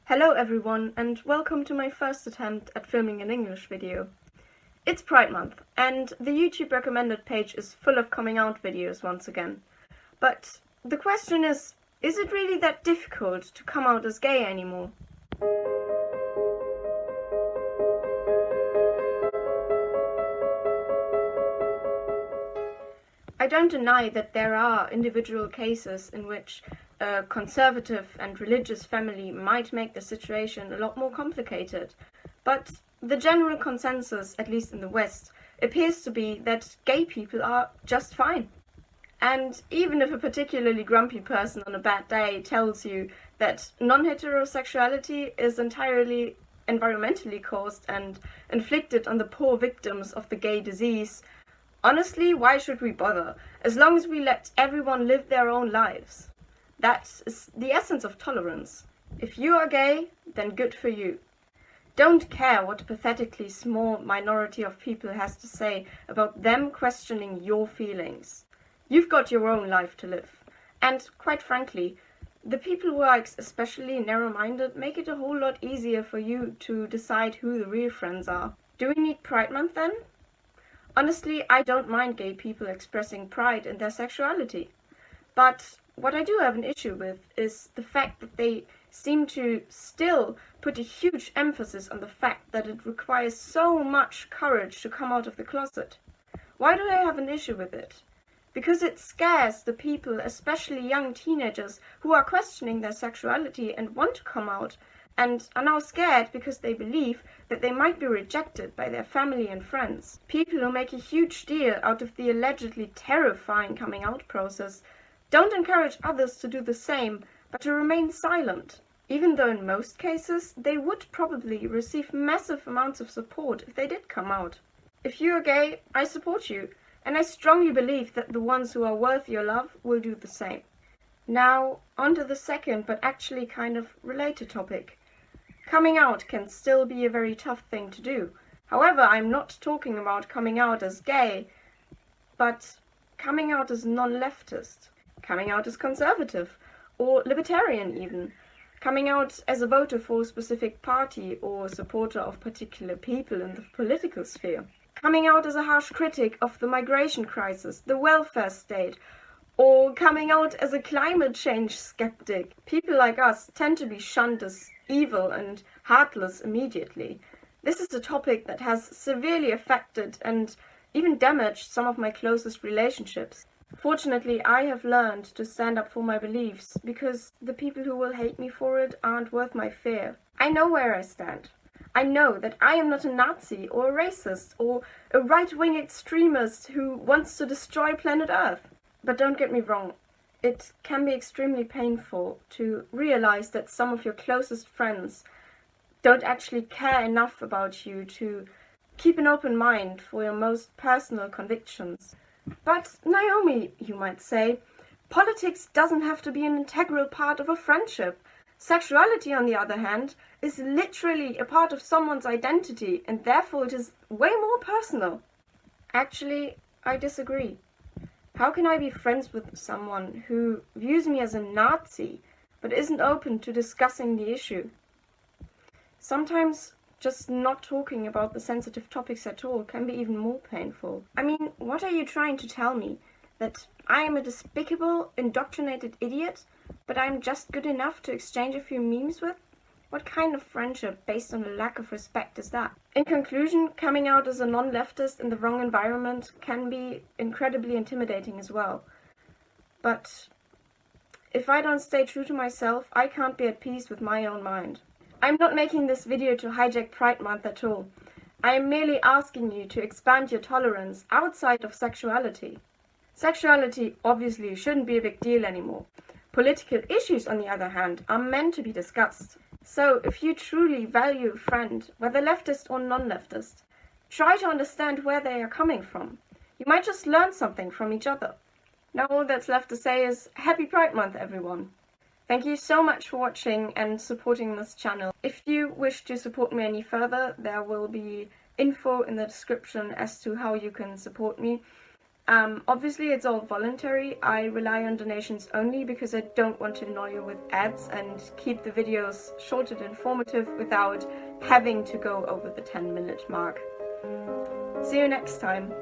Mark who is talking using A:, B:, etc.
A: Hello everyone, and welcome to my first attempt at filming an English video. It's Pride Month, and the YouTube recommended page is full of coming out videos once again. But the question is it really that difficult to come out as gay anymore? I don't deny that there are individual cases in which a conservative and religious family might make the situation a lot more complicated, but the general consensus, at least in the West, appears to be that gay people are just fine. And even if a particularly grumpy person on a bad day tells you that non-heterosexuality is entirely environmentally caused and inflicted on the poor victims of the gay disease, honestly, why should we bother, as long as we let everyone live their own lives? That is the essence of tolerance. If you are gay, then good for you. Don't care what a pathetically small minority of people has to say about them questioning your feelings. You've got your own life to live. And quite frankly, the people who are especially narrow-minded make it a whole lot easier for you to decide who the real friends are. Do we need Pride Month then? Honestly, I don't mind gay people expressing pride in their sexuality. But what I do have an issue with is the fact that they seem to still put a huge emphasis on the fact that it requires so much courage to come out of the closet. Why do I have an issue with it? Because it scares the people, especially young teenagers, who are questioning their sexuality and want to come out, and are now scared because they believe that they might be rejected by their family and friends. People who make a huge deal out of the allegedly terrifying coming out process don't encourage others to do the same, but to remain silent, even though in most cases they would probably receive massive amounts of support if they did come out. If you are gay, I support you, and I strongly believe that the ones who are worth your love will do the same. Now, on to the second, but actually kind of related topic. Coming out can still be a very tough thing to do. However, I'm not talking about coming out as gay, but coming out as non-leftist. Coming out as conservative, or libertarian even. Coming out as a voter for a specific party or a supporter of particular people in the political sphere. Coming out as a harsh critic of the migration crisis, the welfare state, or coming out as a climate change skeptic. People like us tend to be shunned as evil and heartless immediately. This is a topic that has severely affected and even damaged some of my closest relationships. Fortunately, I have learned to stand up for my beliefs, because the people who will hate me for it aren't worth my fear. I know where I stand. I know that I am not a Nazi or a racist or a right-wing extremist who wants to destroy planet Earth. But don't get me wrong, it can be extremely painful to realize that some of your closest friends don't actually care enough about you to keep an open mind for your most personal convictions. But Naomi, you might say, politics doesn't have to be an integral part of a friendship. Sexuality, on the other hand, is literally a part of someone's identity, and therefore it is way more personal. Actually, I disagree. How can I be friends with someone who views me as a Nazi, but isn't open to discussing the issue? Sometimes just not talking about the sensitive topics at all can be even more painful. I mean, what are you trying to tell me? That I am a despicable, indoctrinated idiot, but I'm just good enough to exchange a few memes with? What kind of friendship based on a lack of respect is that? In conclusion, coming out as a non-leftist in the wrong environment can be incredibly intimidating as well. But if I don't stay true to myself, I can't be at peace with my own mind. I'm not making this video to hijack Pride Month at all. I am merely asking you to expand your tolerance outside of sexuality. Sexuality obviously shouldn't be a big deal anymore. Political issues, on the other hand, are meant to be discussed. So, if you truly value a friend, whether leftist or non-leftist, try to understand where they are coming from. You might just learn something from each other. Now all that's left to say is Happy Pride Month, everyone! Thank you so much for watching and supporting this channel. If you wish to support me any further, there will be info in the description as to how you can support me. Obviously it's all voluntary. I rely on donations only because I don't want to annoy you with ads and keep the videos short and informative without having to go over the 10-minute mark. See you next time.